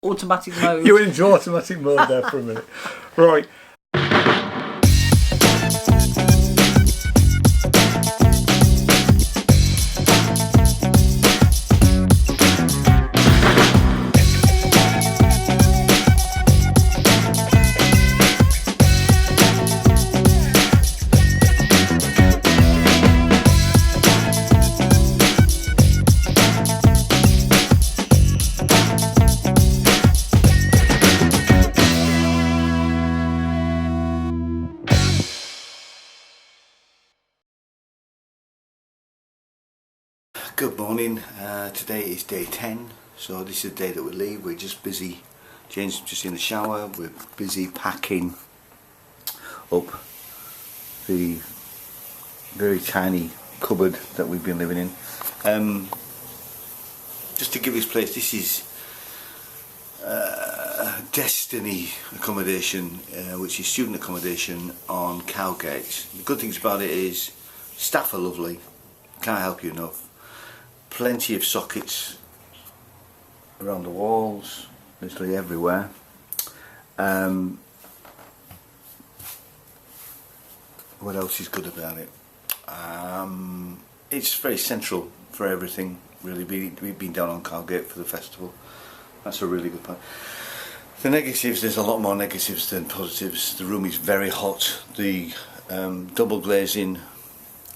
automatic mode. You went into automatic mode there for a minute. Right. Good morning, today is day 10, so this is the day that we leave. We're just busy, Jane's just in the shower, we're busy packing up the very tiny cupboard that we've been living in. Just to give this place, this is Destiny Accommodation, which is student accommodation on Cowgate. The good things about it is staff are lovely, can't help you enough. Plenty of sockets around the walls, literally everywhere. What else is good about it? It's very central for everything, really. We've been down on Cowgate for the festival. That's a really good part. The negatives, there's a lot more negatives than positives. The room is very hot. The double glazing,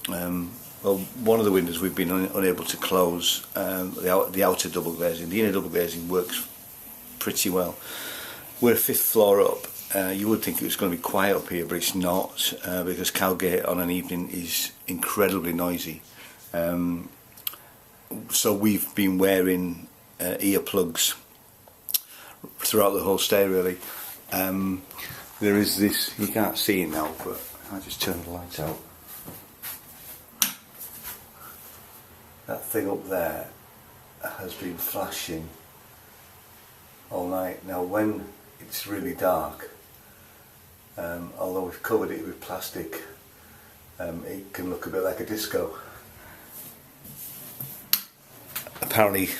well, one of the windows we've been unable to close, the outer double glazing. The inner double glazing works pretty well. We're a 5th floor up. You would think it was going to be quiet up here, but it's not, because Cowgate on an evening is incredibly noisy. So we've been wearing earplugs throughout the whole stay, really. There is this, you can't see it now, but I'll just turn the lights out. That thing up there has been flashing all night. Now when it's really dark, although we've covered it with plastic, it can look a bit like a disco. Apparently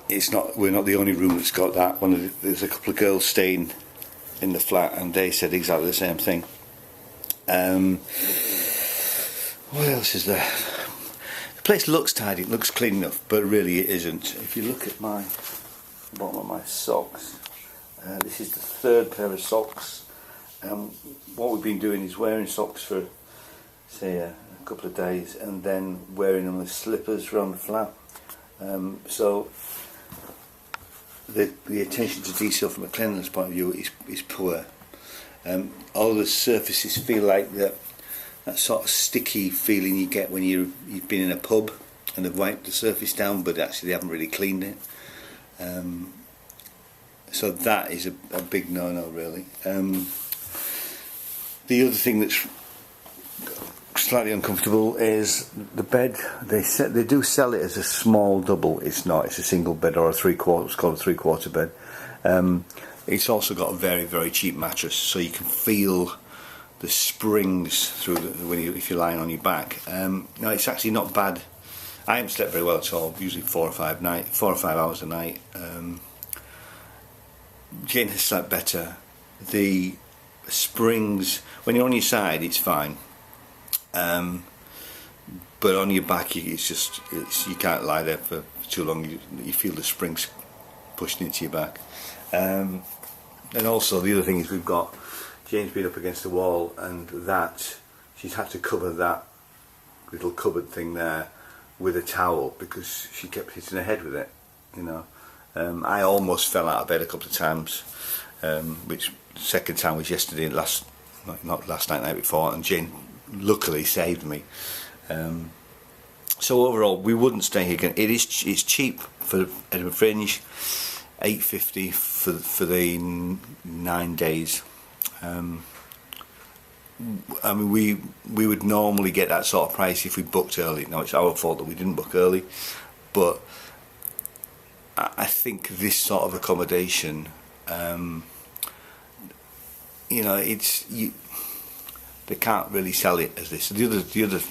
we're not the only room that's got that. There's a couple of girls staying in the flat and they said exactly the same thing. What else is there? The place looks tidy, it looks clean enough, but really it isn't. If you look at my bottom of my socks, this is the 3rd pair of socks. What we've been doing is wearing socks for, say, a couple of days and then wearing them as slippers around the flat. So the attention to detail from a cleanliness point of view is poor. All the surfaces feel like that sort of sticky feeling you get when you've been in a pub and they've wiped the surface down, but actually they haven't really cleaned it. So that is a big no-no, really. The other thing that's slightly uncomfortable is the bed. They do sell it as a small double. It's not. It's a single bed or a 3/4. It's called a 3/4 bed. It's also got a very, very cheap mattress, so you can feel the springs through if you're lying on your back. No, it's actually not bad. I haven't slept very well at all. Usually 4 or 5 hours a night. Jane has slept better. The springs, when you're on your side, it's fine. But on your back, you can't lie there for too long. You feel the springs pushing into your back. And also the other thing is Jane's been up against the wall, and she's had to cover that little cupboard thing there with a towel because she kept hitting her head with it, you know. I almost fell out of bed a couple of times, which second time was yesterday, not last night, the night before, and Jane luckily saved me. So overall, we wouldn't stay here again. It's cheap for Edinburgh Fringe, £8.50 for the 9 days. I mean, we would normally get that sort of price if we booked early. Now it's our fault that we didn't book early, but I think this sort of accommodation, you know, they can't really sell it as this. The other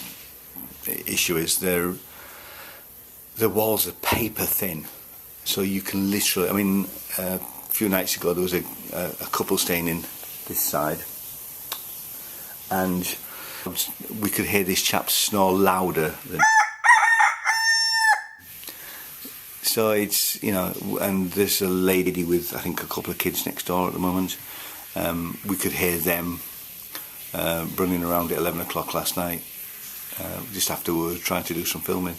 issue is the walls are paper thin, so you can literally, I mean, a few nights ago there was a couple staying in this side, and we could hear this chap snore louder than. So it's, you know, and there's a lady with, I think, a couple of kids next door at the moment. We could hear them running around at 11 o'clock last night, just after we were trying to do some filming.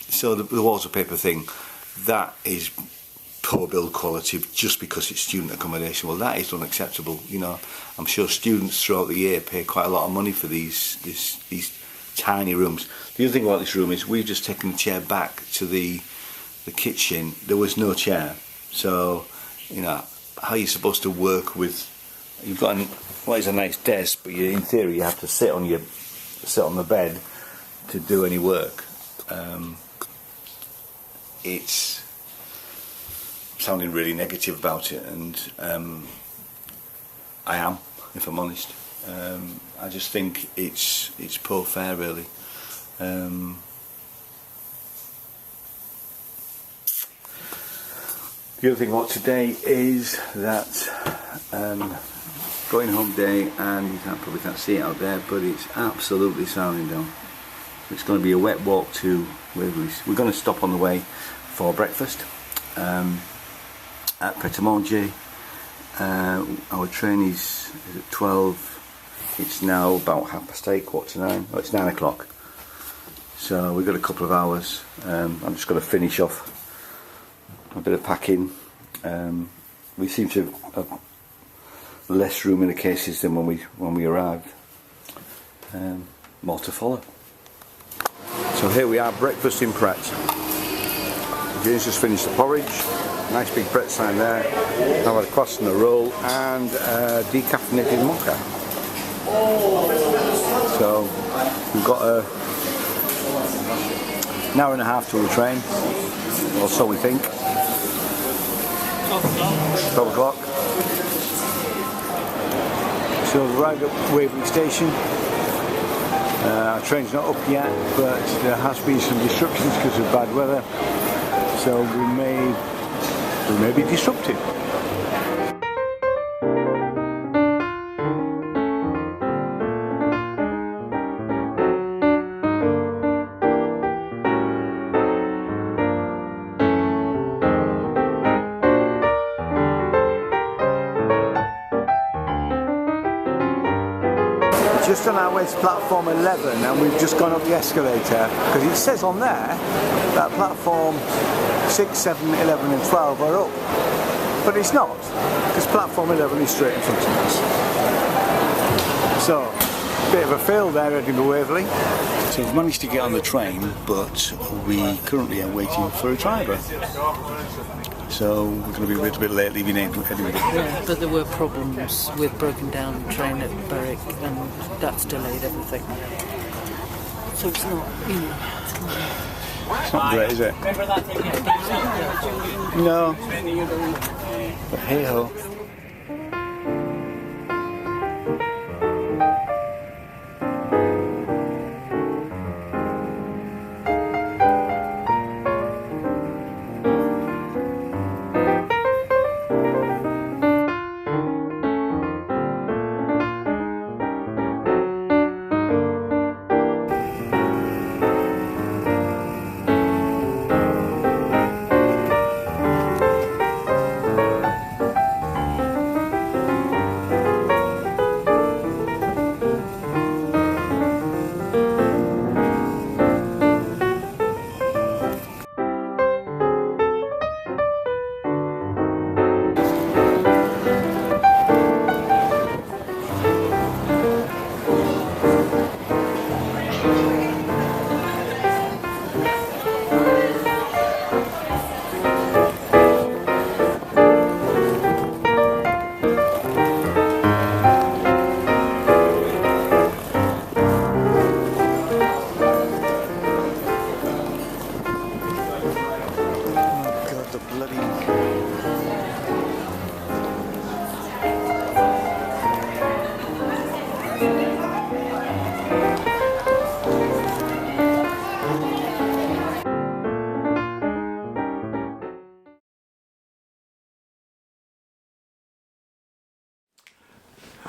So the walls of paper thing, that is poor build quality just because it's student accommodation. Well, that is unacceptable. You know, I'm sure students throughout the year pay quite a lot of money for these tiny rooms. The other thing about this room is we've just taken the chair back to the kitchen. There was no chair, so you know how you're supposed to work with. You've got what is a nice desk, but in theory you have to sit on the bed to do any work. It's sounding really negative about it, and I am, if I'm honest. I just think it's poor fare, really. The other thing about today is that going home day, and you probably can't see it out there, but it's absolutely sounding down. It's going to be a wet walk to Waverley's. We're going to stop on the way for breakfast at Pret a Manger. Our train is at 12. It's now about 8:30, 8:45. Oh, it's 9 o'clock. So we've got a couple of hours. I'm just going to finish off a bit of packing. We seem to have less room in the cases than when we arrived. More to follow. So here we are, breakfast in Pret. James just finished the porridge. Nice big Pret sign there. I've had a croissant and a roll and a decaffeinated mocha. So we've got an hour and a half till the train, or so we think. 12 o'clock. So we've arrived at Waverley Station. Our train's not up yet, but there has been some disruptions because of bad weather, so we may be disrupted. Just on our way to platform 11, and we've just gone up the escalator because it says on there that platform 6, 7, 11 and 12 are up, but it's not, because platform 11 is straight in front of us. So, bit of a fail there, Edinburgh Waverley. So we've managed to get on the train, but we currently are waiting for a driver. So we're going to be a little bit late leaving Edinburgh. Yeah, but there were problems with broken down train at Berwick, and that's delayed everything. So it's not, it's not great, is it? No. But hey ho.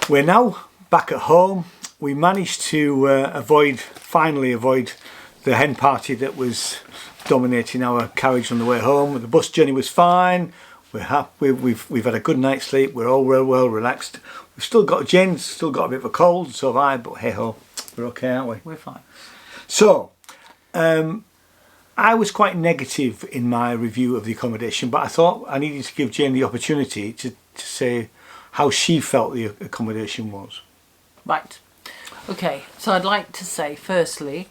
We're now back at home. We managed to finally avoid the hen party that was dominating our carriage on the way home. The bus journey was fine. We're happy. We've had a good night's sleep. We're all well relaxed. We've still got Jane's still got a bit of a cold, so have I. But hey ho, we're okay, aren't we? We're fine. So, I was quite negative in my review of the accommodation, but I thought I needed to give Jane the opportunity to say how she felt the accommodation was. Right. Okay, so I'd like to say firstly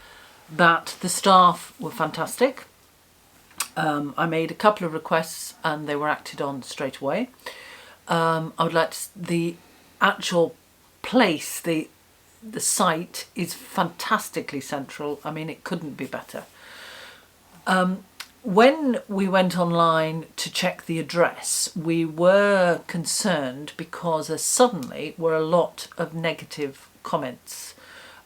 that the staff were fantastic. I made a couple of requests and they were acted on straight away. I would like to, the actual place, the site is fantastically central. I mean, it couldn't be better. When we went online to check the address, we were concerned because there suddenly were a lot of negative comments,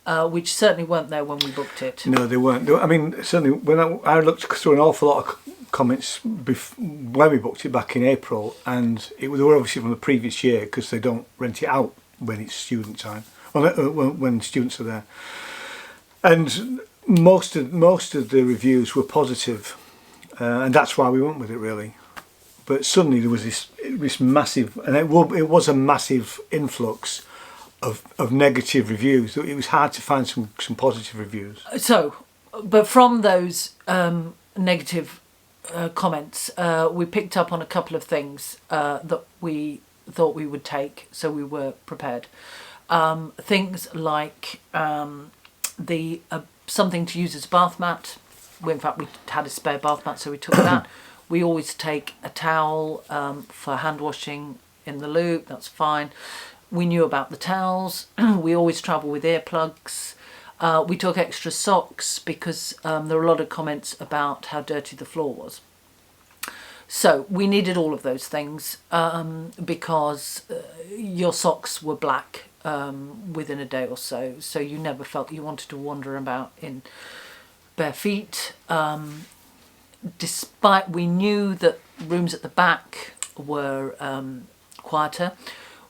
which certainly weren't there when we booked it. No, they weren't. I mean, certainly when I looked through an awful lot of comments when we booked it back in April, and they were obviously from the previous year because they don't rent it out when it's student time, when students are there. And most of the reviews were positive. And that's why we went with it, really. But suddenly there was this massive, and it was a massive influx of negative reviews. It was hard to find some positive reviews. So, but from those negative comments, we picked up on a couple of things that we thought we would take, so we were prepared. Things like the something to use as a bath mat. In fact, we had a spare bath mat, so we took that. We always take a towel for hand washing in the loo. That's fine. We knew about the towels. We always travel with earplugs. We took extra socks because there were a lot of comments about how dirty the floor was. So we needed all of those things because your socks were black within a day or so. So you never felt you wanted to wander about in bare feet. Despite we knew that rooms at the back were quieter,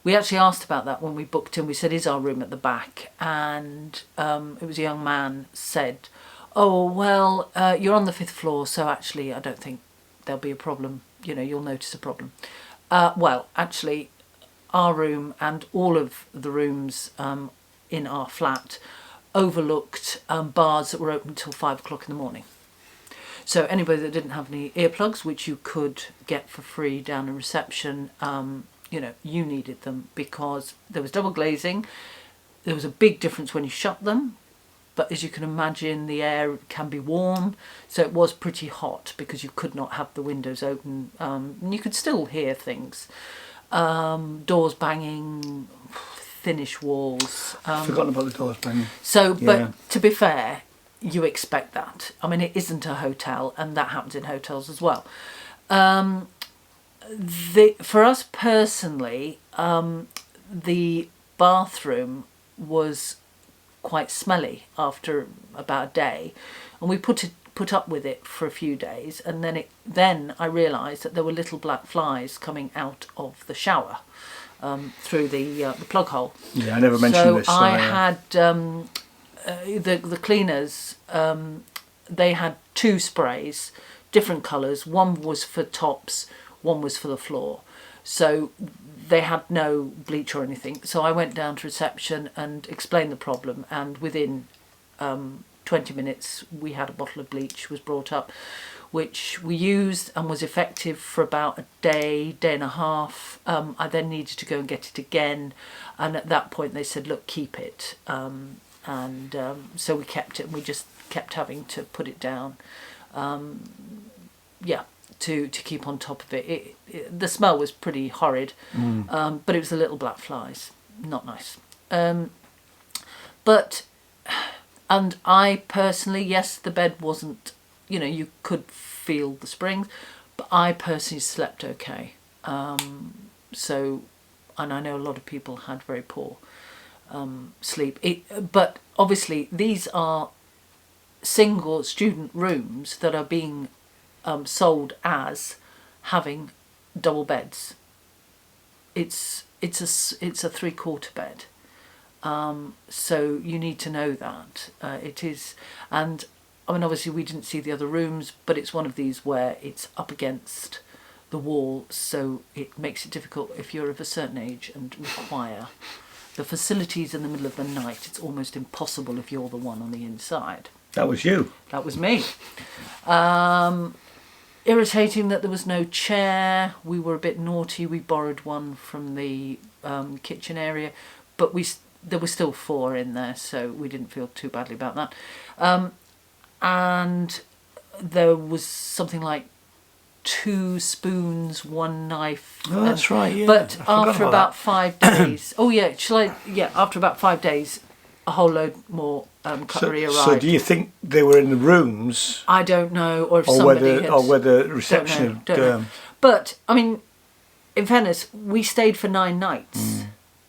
we actually asked about that when we booked in. We said, is our room at the back? And it was a young man said, oh well, you're on the 5th floor, so actually I don't think there'll be a problem, you'll notice a problem. Well, actually our room and all of the rooms in our flat overlooked bars that were open till 5 o'clock in the morning. So anybody that didn't have any earplugs, which you could get for free down in reception, you needed them because there was double glazing. There was a big difference when you shut them, but as you can imagine, the air can be warm, so it was pretty hot because you could not have the windows open, and you could still hear things. Doors banging, thinnish walls. I've forgotten about the doors banging. So, but to be fair, you expect that. I mean, it isn't a hotel, and that happens in hotels as well. For us personally, the bathroom was quite smelly after about a day, and we put up with it for a few days, and then I realised that there were little black flies coming out of the shower. Through the plug hole. Yeah, I never mentioned this. So I had the cleaners. They had 2 sprays, different colours. One was for tops, one was for the floor. So they had no bleach or anything. So I went down to reception and explained the problem. And within 20 minutes, we had a bottle of bleach was brought up, which we used and was effective for about a day and a half. I then needed to go and get it again, and at that point they said, look, keep it. So we kept it, and we just kept having to put it down, to keep on top of it. The smell was pretty horrid, but it was the little black flies, not nice. And I personally, yes, the bed wasn't, you could feel the springs, but I personally slept okay. And I know a lot of people had very poor sleep. But obviously these are single student rooms that are being sold as having double beds. it's a 3/4 bed. So you need to know that it is, and I mean obviously we didn't see the other rooms, but it's one of these where it's up against the wall, so it makes it difficult if you're of a certain age and require the facilities in the middle of the night. It's almost impossible if you're the one on the inside. That was you. That was me. Irritating that there was no chair. We were a bit naughty. We borrowed one from the kitchen area, but there were still 4 in there, so we didn't feel too badly about that. And there was something like 2 spoons, 1 knife. Oh, that's right. Yeah. But after about 5 days, after about 5 days, a whole load more cutlery arrived. So do you think they were in the rooms? I don't know, or if somebody whether reception don't know. But I mean, in fairness, we stayed for 9 nights,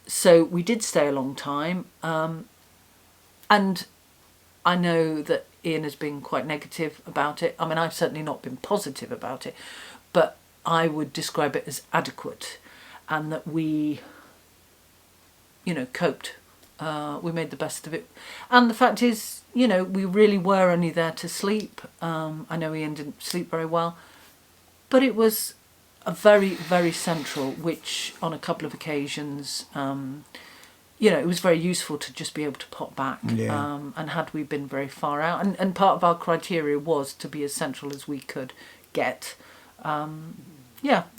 so we did stay a long time. And I know that Ian has been quite negative about it. I mean, I've certainly not been positive about it, but I would describe it as adequate, and that we, coped. We made the best of it. And the fact is, we really were only there to sleep. I know Ian didn't sleep very well, but it was a very, very central, which on a couple of occasions, it was very useful to just be able to pop back. Yeah. And had we been very far out, and part of our criteria was to be as central as we could get.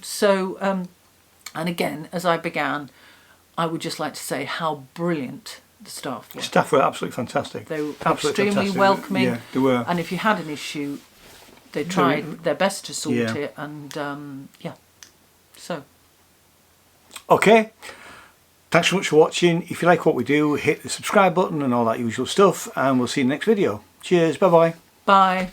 So, and again, as I began, I would just like to say how brilliant the staff were. Staff were absolutely fantastic. They were absolutely extremely fantastic. welcoming. Yeah, they were. And if you had an issue, they tried their best to sort it. And so. Okay. Thanks so much for watching. If you like what we do, hit the subscribe button and all that usual stuff. And we'll see you in the next video. Cheers. Bye-bye. Bye.